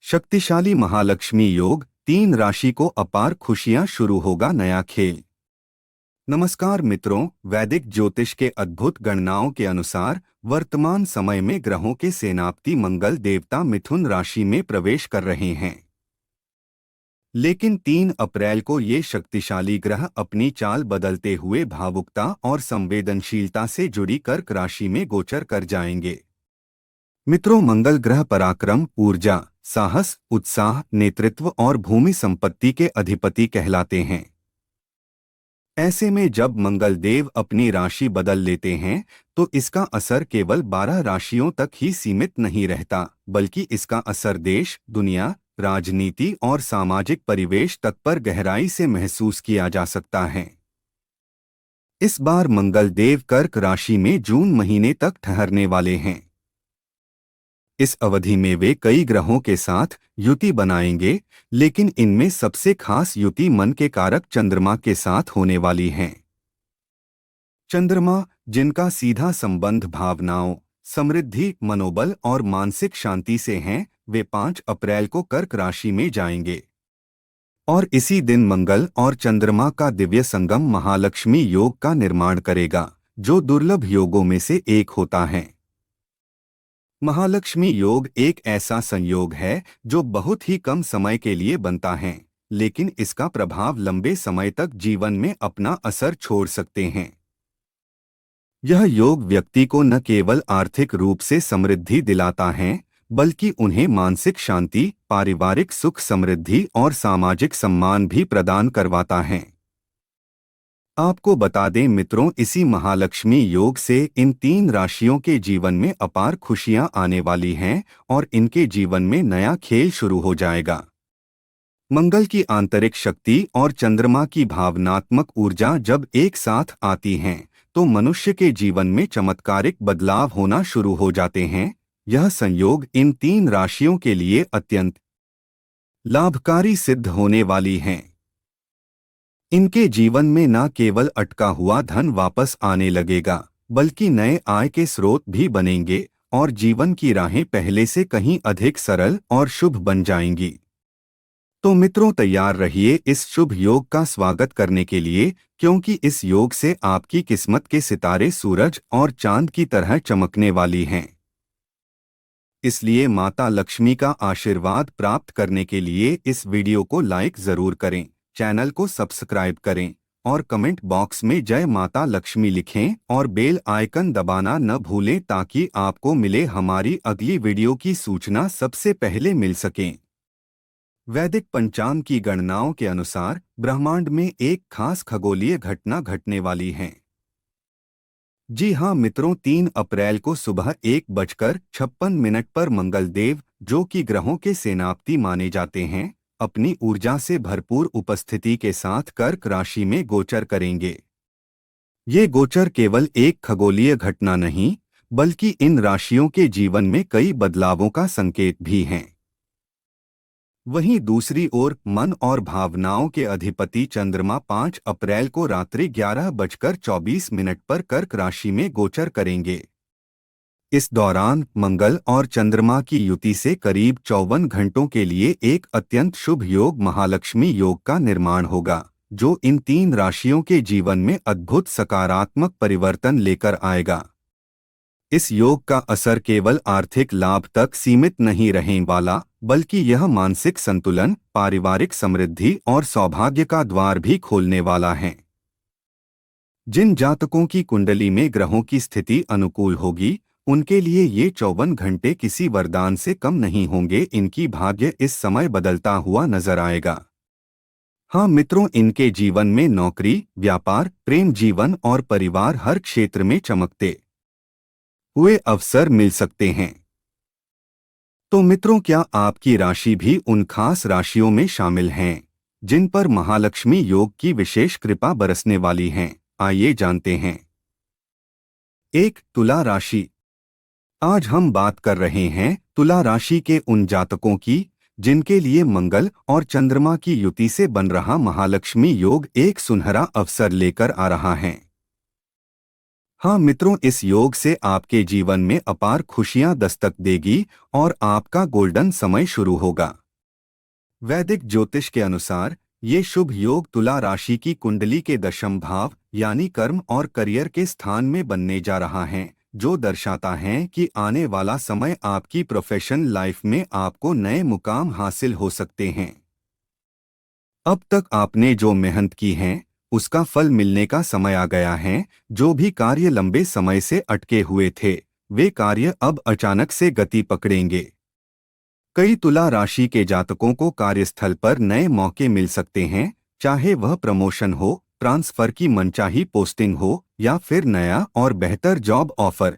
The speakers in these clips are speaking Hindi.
शक्तिशाली महालक्ष्मी योग 3 राशि को अपार खुशियां शुरू होगा नया खेल। नमस्कार मित्रों, वैदिक ज्योतिष के अद्भुत गणनाओं के अनुसार वर्तमान समय में ग्रहों के सेनापति मंगल देवता मिथुन राशि में प्रवेश कर रहे हैं। लेकिन 3 अप्रैल को ये शक्तिशाली ग्रह अपनी चाल बदलते हुए भावुकता और संवेदनशीलता से जुड़ी कर्क राशि में गोचर कर जाएंगे। मित्रों, मंगल ग्रह पराक्रम, ऊर्जा, साहस, उत्साह, नेतृत्व और भूमि संपत्ति के अधिपति कहलाते हैं। ऐसे में जब मंगल देव अपनी राशि बदल लेते हैं तो इसका असर केवल 12 राशियों तक ही सीमित नहीं रहता, बल्कि इसका असर देश, दुनिया, राजनीति और सामाजिक परिवेश तक पर गहराई से महसूस किया जा सकता है। इस बार मंगल देव कर्क राशि में जून महीने तक ठहरने वाले हैं। इस अवधि में वे कई ग्रहों के साथ युति बनाएंगे, लेकिन इनमें सबसे खास युति मन के कारक चंद्रमा के साथ होने वाली है। चंद्रमा, जिनका सीधा संबंध भावनाओं, समृद्धि, मनोबल और मानसिक शांति से है, वे 5 अप्रैल को कर्क राशि में जाएंगे। और इसी दिन मंगल और चंद्रमा का दिव्य संगम महालक्ष्मी योग का निर्माण करेगा, जो दुर्लभ योगों में से एक होता है। महालक्ष्मी योग एक ऐसा संयोग है जो बहुत ही कम समय के लिए बनता है, लेकिन इसका प्रभाव लंबे समय तक जीवन में अपना असर छोड़ सकते हैं। यह योग व्यक्ति को न केवल आर्थिक रूप से समृद्धि दिलाता है, बल्कि उन्हें मानसिक शांति, पारिवारिक सुख, समृद्धि और सामाजिक सम्मान भी प्रदान करवाता है। आपको बता दें मित्रों, इसी महालक्ष्मी योग से इन 3 राशियों के जीवन में अपार खुशियां आने वाली हैं और इनके जीवन में नया खेल शुरू हो जाएगा। मंगल की आंतरिक शक्ति और चंद्रमा की भावनात्मक ऊर्जा जब एक साथ आती हैं, तो मनुष्य के जीवन में चमत्कारिक बदलाव होना शुरू हो जाते हैं। यह संयोग इन 3 राशियों के लिए अत्यंत लाभकारी सिद्ध होने वाली हैं। इनके जीवन में न केवल अटका हुआ धन वापस आने लगेगा, बल्कि नए आय के स्रोत भी बनेंगे और जीवन की राहें पहले से कहीं अधिक सरल और शुभ बन जाएंगी। तो मित्रों, तैयार रहिए इस शुभ योग का स्वागत करने के लिए, क्योंकि इस योग से आपकी किस्मत के सितारे सूरज और चांद की तरह चमकने वाली हैं। इसलिए माता लक्ष्मी का आशीर्वाद प्राप्त करने के लिए इस वीडियो को लाइक जरूर करें, चैनल को सब्सक्राइब करें और कमेंट बॉक्स में जय माता लक्ष्मी लिखें और बेल आइकन दबाना न भूलें, ताकि आपको मिले हमारी अगली वीडियो की सूचना सबसे पहले मिल सके। वैदिक पंचांग की गणनाओं के अनुसार ब्रह्मांड में एक खास खगोलीय घटना घटने वाली है। जी हाँ मित्रों, 3 अप्रैल को सुबह 1:56 पर मंगल देव, जो कि ग्रहों के सेनापति माने जाते हैं, अपनी ऊर्जा से भरपूर उपस्थिति के साथ कर्क राशि में गोचर करेंगे। ये गोचर केवल एक खगोलीय घटना नहीं, बल्कि इन राशियों के जीवन में कई बदलावों का संकेत भी हैं। वहीं दूसरी ओर मन और भावनाओं के अधिपति चंद्रमा 5 अप्रैल को रात्रि 11:24 पर कर्क राशि में गोचर करेंगे। इस दौरान मंगल और चंद्रमा की युति से करीब 54 घंटों के लिए एक अत्यंत शुभ योग महालक्ष्मी योग का निर्माण होगा, जो इन 3 राशियों के जीवन में अद्भुत सकारात्मक परिवर्तन लेकर आएगा। इस योग का असर केवल आर्थिक लाभ तक सीमित नहीं रहने वाला, बल्कि यह मानसिक संतुलन, पारिवारिक समृद्धि और सौभाग्य का द्वार भी खोलने वाला है। जिन जातकों की कुंडली में ग्रहों की स्थिति अनुकूल होगी, उनके लिए ये 54 घंटे किसी वरदान से कम नहीं होंगे। इनकी भाग्य इस समय बदलता हुआ नजर आएगा। हाँ मित्रों, इनके जीवन में नौकरी, व्यापार, प्रेम जीवन और परिवार हर क्षेत्र में चमकते हुए अवसर मिल सकते हैं। तो मित्रों, क्या आपकी राशि भी उन खास राशियों में शामिल हैं जिन पर महालक्ष्मी योग की विशेष कृपा बरसने वाली है? आइए जानते हैं। 1. तुला राशि। आज हम बात कर रहे हैं तुला राशि के उन जातकों की जिनके लिए मंगल और चंद्रमा की युति से बन रहा महालक्ष्मी योग एक सुनहरा अवसर लेकर आ रहा है। हाँ मित्रों, इस योग से आपके जीवन में अपार खुशियां दस्तक देगी और आपका गोल्डन समय शुरू होगा। वैदिक ज्योतिष के अनुसार ये शुभ योग तुला राशि की कुंडली के दशम भाव यानी कर्म और करियर के स्थान में बनने जा रहा है, जो दर्शाता है कि आने वाला समय आपकी प्रोफेशनल लाइफ में आपको नए मुकाम हासिल हो सकते हैं। अब तक आपने जो मेहनत की है उसका फल मिलने का समय आ गया है। जो भी कार्य लंबे समय से अटके हुए थे वे कार्य अब अचानक से गति पकड़ेंगे। कई तुला राशि के जातकों को कार्यस्थल पर नए मौके मिल सकते हैं, चाहे वह प्रमोशन हो, ट्रांसफर की मनचाही पोस्टिंग हो या फिर नया और बेहतर जॉब ऑफर।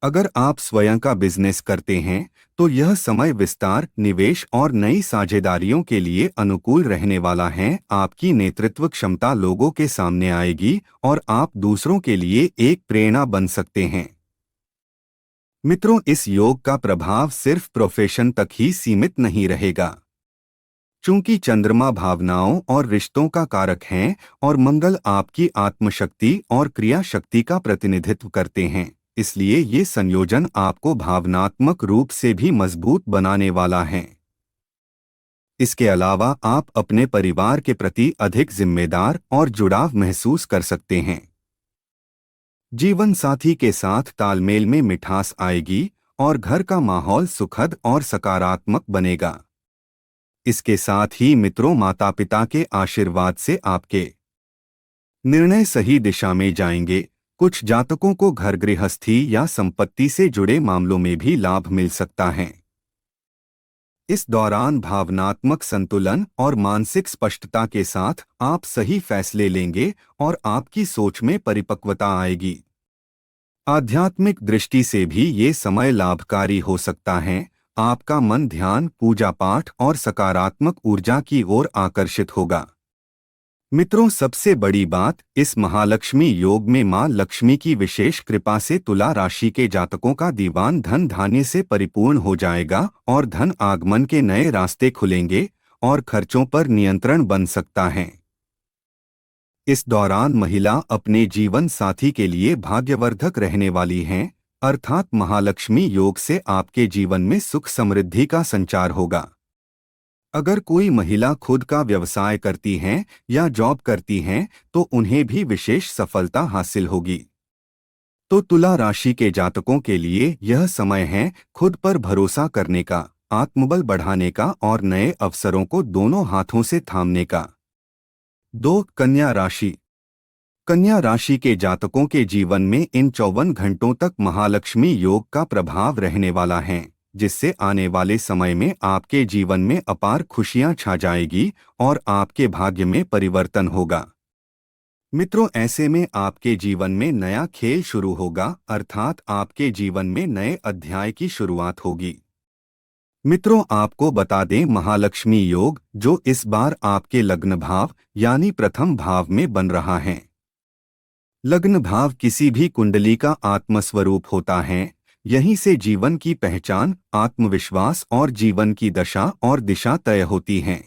अगर आप स्वयं का बिजनेस करते हैं तो यह समय विस्तार, निवेश और नई साझेदारियों के लिए अनुकूल रहने वाला है। आपकी नेतृत्व क्षमता लोगों के सामने आएगी और आप दूसरों के लिए एक प्रेरणा बन सकते हैं। मित्रों, इस योग का प्रभाव सिर्फ प्रोफेशन तक ही सीमित नहीं रहेगा। चूंकि चंद्रमा भावनाओं और रिश्तों का कारक है और मंगल आपकी आत्मशक्ति और क्रिया शक्ति का प्रतिनिधित्व करते हैं, इसलिए ये संयोजन आपको भावनात्मक रूप से भी मजबूत बनाने वाला है। इसके अलावा आप अपने परिवार के प्रति अधिक जिम्मेदार और जुड़ाव महसूस कर सकते हैं। जीवन साथी के साथ तालमेल में मिठास आएगी और घर का माहौल सुखद और सकारात्मक बनेगा। इसके साथ ही मित्रों, माता पिता के आशीर्वाद से आपके निर्णय सही दिशा में जाएंगे। कुछ जातकों को घर गृहस्थी या संपत्ति से जुड़े मामलों में भी लाभ मिल सकता है। इस दौरान भावनात्मक संतुलन और मानसिक स्पष्टता के साथ आप सही फैसले लेंगे और आपकी सोच में परिपक्वता आएगी। आध्यात्मिक दृष्टि से भी ये समय लाभकारी हो सकता है। आपका मन ध्यान, पूजा पाठ और सकारात्मक ऊर्जा की ओर आकर्षित होगा। मित्रों, सबसे बड़ी बात, इस महालक्ष्मी योग में मां लक्ष्मी की विशेष कृपा से तुला राशि के जातकों का दीवान धन धान्य से परिपूर्ण हो जाएगा और धन आगमन के नए रास्ते खुलेंगे और खर्चों पर नियंत्रण बन सकता है। इस दौरान महिला अपने जीवन साथी के लिए भाग्यवर्धक रहने वाली हैं, अर्थात महालक्ष्मी योग से आपके जीवन में सुख समृद्धि का संचार होगा। अगर कोई महिला खुद का व्यवसाय करती हैं या जॉब करती हैं तो उन्हें भी विशेष सफलता हासिल होगी। तो तुला राशि के जातकों के लिए यह समय है खुद पर भरोसा करने का, आत्मबल बढ़ाने का और नए अवसरों को दोनों हाथों से थामने का। 2. कन्या राशि। कन्या राशि के जातकों के जीवन में इन 54 घंटों तक महालक्ष्मी योग का प्रभाव रहने वाला है, जिससे आने वाले समय में आपके जीवन में अपार खुशियां छा जाएगी और आपके भाग्य में परिवर्तन होगा। मित्रों, ऐसे में आपके जीवन में नया खेल शुरू होगा, अर्थात आपके जीवन में नए अध्याय की शुरुआत होगी। मित्रों, आपको बता दें, महालक्ष्मी योग जो इस बार आपके लग्न भाव यानी प्रथम भाव में बन रहा है। लग्न भाव किसी भी कुंडली का आत्मस्वरूप होता है। यहीं से जीवन की पहचान, आत्मविश्वास और जीवन की दशा और दिशा तय होती हैं।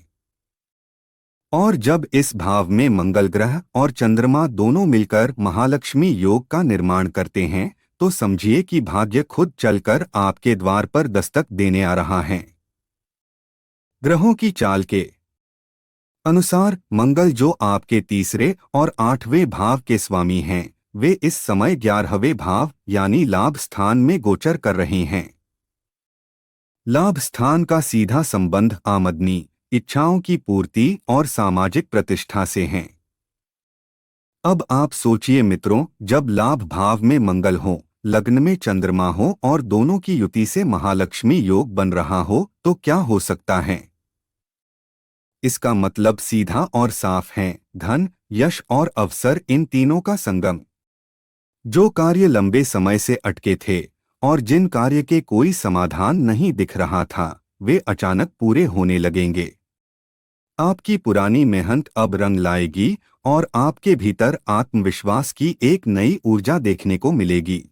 और जब इस भाव में मंगल ग्रह और चंद्रमा दोनों मिलकर महालक्ष्मी योग का निर्माण करते हैं तो समझिए कि भाग्य खुद चलकर आपके द्वार पर दस्तक देने आ रहा है। ग्रहों की चाल के अनुसार मंगल, जो आपके तीसरे और 8वें भाव के स्वामी हैं, वे इस समय 11वें भाव यानी लाभ स्थान में गोचर कर रहे हैं। लाभ स्थान का सीधा संबंध आमदनी, इच्छाओं की पूर्ति और सामाजिक प्रतिष्ठा से है। अब आप सोचिए मित्रों, जब लाभ भाव में मंगल हो, लग्न में चंद्रमा हो और दोनों की युति से महालक्ष्मी योग बन रहा हो तो क्या हो सकता है। इसका मतलब सीधा और साफ है, धन, यश और अवसर, इन तीनों का संगम। जो कार्य लंबे समय से अटके थे और जिन कार्य के कोई समाधान नहीं दिख रहा था, वे अचानक पूरे होने लगेंगे। आपकी पुरानी मेहनत अब रंग लाएगी और आपके भीतर आत्मविश्वास की एक नई ऊर्जा देखने को मिलेगी।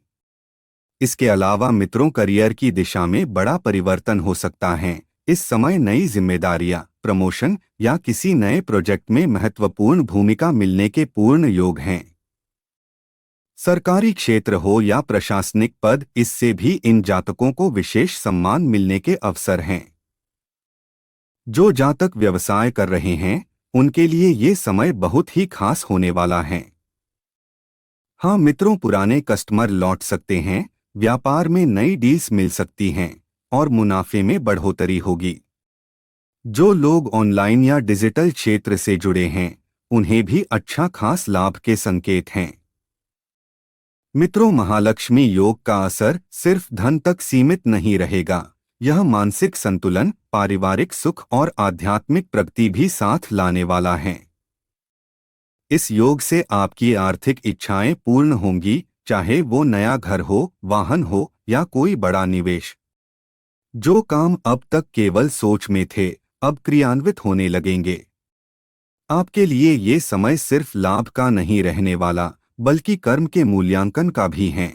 इसके अलावा मित्रों, करियर की दिशा में बड़ा परिवर्तन हो सकता है। इस समय नई जिम्मेदारियां, प्रमोशन या किसी नए प्रोजेक्ट में महत्वपूर्ण भूमिका मिलने के पूर्ण योग हैं। सरकारी क्षेत्र हो या प्रशासनिक पद, इससे भी इन जातकों को विशेष सम्मान मिलने के अवसर हैं। जो जातक व्यवसाय कर रहे हैं, उनके लिए ये समय बहुत ही खास होने वाला है। हाँ मित्रों, पुराने कस्टमर लौट सकते हैं, व्यापार में नई डील्स मिल सकती हैं और मुनाफे में बढ़ोतरी होगी। जो लोग ऑनलाइन या डिजिटल क्षेत्र से जुड़े हैं, उन्हें भी अच्छा खास लाभ के संकेत हैं। मित्रों, महालक्ष्मी योग का असर सिर्फ धन तक सीमित नहीं रहेगा। यह मानसिक संतुलन, पारिवारिक सुख और आध्यात्मिक प्रगति भी साथ लाने वाला है। इस योग से आपकी आर्थिक इच्छाएं पूर्ण होंगी, चाहे वो नया घर हो, वाहन हो या कोई बड़ा निवेश। जो काम अब तक केवल सोच में थे, अब क्रियान्वित होने लगेंगे। आपके लिए ये समय सिर्फ लाभ का नहीं रहने वाला, बल्कि कर्म के मूल्यांकन का भी है।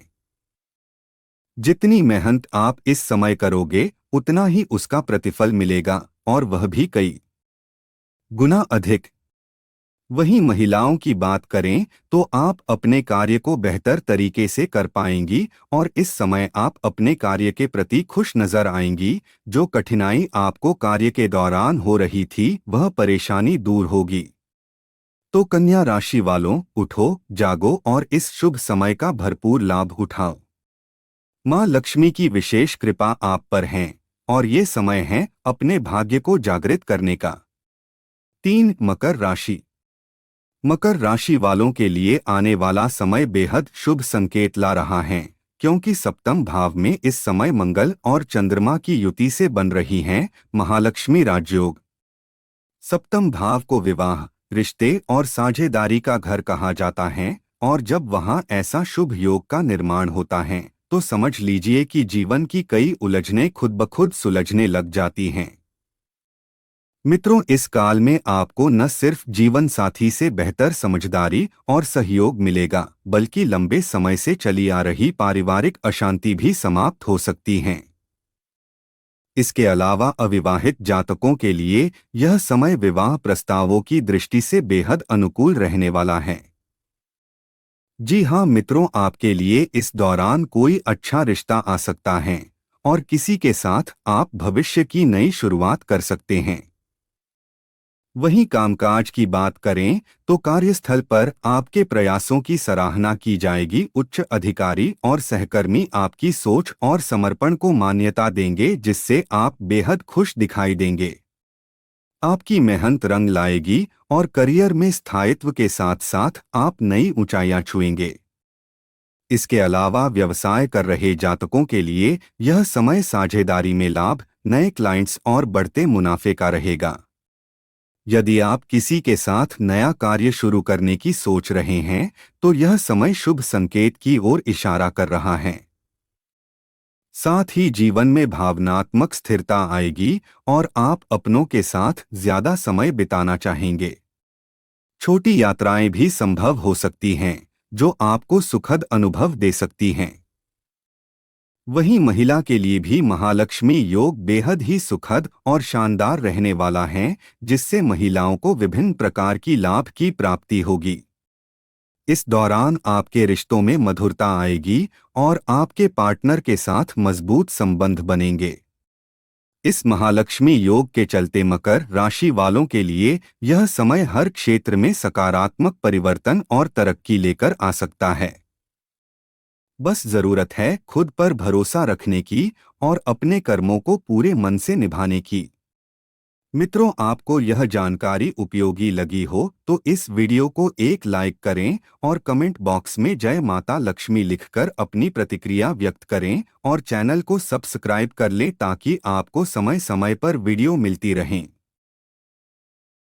जितनी मेहनत आप इस समय करोगे, उतना ही उसका प्रतिफल मिलेगा, और वह भी कई गुना अधिक। वहीं महिलाओं की बात करें तो आप अपने कार्य को बेहतर तरीके से कर पाएंगी और इस समय आप अपने कार्य के प्रति खुश नजर आएंगी। जो कठिनाई आपको कार्य के दौरान हो रही थी, वह परेशानी दूर होगी। तो कन्या राशि वालों, उठो, जागो और इस शुभ समय का भरपूर लाभ उठाओ। मां लक्ष्मी की विशेष कृपा आप पर है और ये समय है अपने भाग्य को जागृत करने का। 3. मकर राशि। मकर राशि वालों के लिए आने वाला समय बेहद शुभ संकेत ला रहा है, क्योंकि सप्तम भाव में इस समय मंगल और चंद्रमा की युति से बन रही हैं महालक्ष्मी राजयोग। सप्तम भाव को विवाह, रिश्ते और साझेदारी का घर कहा जाता है, और जब वहां ऐसा शुभ योग का निर्माण होता है, तो समझ लीजिए कि जीवन की कई उलझनें खुद ब खुद सुलझने लग जाती हैं। मित्रों, इस काल में आपको न सिर्फ जीवन साथी से बेहतर समझदारी और सहयोग मिलेगा, बल्कि लंबे समय से चली आ रही पारिवारिक अशांति भी समाप्त हो सकती हैं। इसके अलावा अविवाहित जातकों के लिए यह समय विवाह प्रस्तावों की दृष्टि से बेहद अनुकूल रहने वाला है। जी हाँ मित्रों, आपके लिए इस दौरान कोई अच्छा रिश्ता आ सकता है और किसी के साथ आप भविष्य की नई शुरुआत कर सकते हैं। वहीं कामकाज की बात करें तो कार्यस्थल पर आपके प्रयासों की सराहना की जाएगी। उच्च अधिकारी और सहकर्मी आपकी सोच और समर्पण को मान्यता देंगे, जिससे आप बेहद खुश दिखाई देंगे। आपकी मेहनत रंग लाएगी और करियर में स्थायित्व के साथ साथ आप नई ऊंचाइयां छुएंगे। इसके अलावा व्यवसाय कर रहे जातकों के लिए यह समय साझेदारी में लाभ, नए क्लाइंट्स और बढ़ते मुनाफे का रहेगा। यदि आप किसी के साथ नया कार्य शुरू करने की सोच रहे हैं, तो यह समय शुभ संकेत की ओर इशारा कर रहा है। साथ ही जीवन में भावनात्मक स्थिरता आएगी और आप अपनों के साथ ज्यादा समय बिताना चाहेंगे। छोटी यात्राएं भी संभव हो सकती हैं, जो आपको सुखद अनुभव दे सकती हैं। वहीं महिला के लिए भी महालक्ष्मी योग बेहद ही सुखद और शानदार रहने वाला है, जिससे महिलाओं को विभिन्न प्रकार की लाभ की प्राप्ति होगी। इस दौरान आपके रिश्तों में मधुरता आएगी और आपके पार्टनर के साथ मजबूत संबंध बनेंगे। इस महालक्ष्मी योग के चलते मकर राशि वालों के लिए यह समय हर क्षेत्र में सकारात्मक परिवर्तन और तरक्की लेकर आ सकता है। बस जरूरत है खुद पर भरोसा रखने की और अपने कर्मों को पूरे मन से निभाने की। मित्रों, आपको यह जानकारी उपयोगी लगी हो तो इस वीडियो को एक लाइक करें और कमेंट बॉक्स में जय माता लक्ष्मी लिखकर अपनी प्रतिक्रिया व्यक्त करें और चैनल को सब्सक्राइब कर लें ताकि आपको समय समय पर वीडियो मिलती रहें।